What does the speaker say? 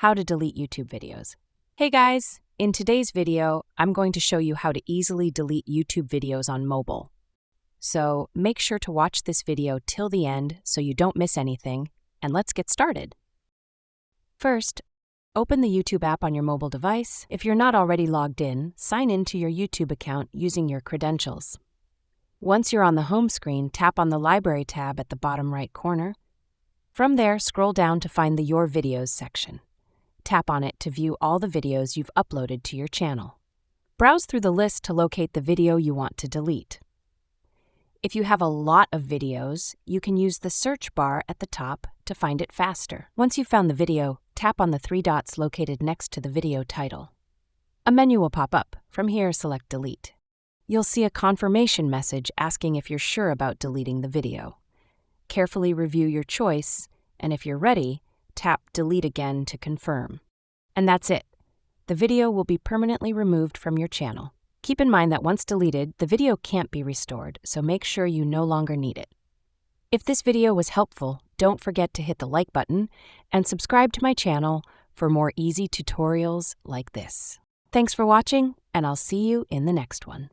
How to delete YouTube videos. Hey guys, in today's video, I'm going to show you how to easily delete YouTube videos on mobile. So make sure to watch this video till the end so you don't miss anything, and let's get started. First, open the YouTube app on your mobile device. If you're not already logged in, sign in to your YouTube account using your credentials. Once you're on the home screen, tap on the Library tab at the bottom right corner. From there, scroll down to find the Your Videos section. Tap on it to view all the videos you've uploaded to your channel. Browse through the list to locate the video you want to delete. If you have a lot of videos, you can use the search bar at the top to find it faster. Once you've found the video, tap on the three dots located next to the video title. A menu will pop up. From here, select Delete. You'll see a confirmation message asking if you're sure about deleting the video. Carefully review your choice, and if you're ready, tap Delete again to confirm. And that's it. The video will be permanently removed from your channel. Keep in mind that once deleted, the video can't be restored, so make sure you no longer need it. If this video was helpful, don't forget to hit the like button and subscribe to my channel for more easy tutorials like this. Thanks for watching, and I'll see you in the next one.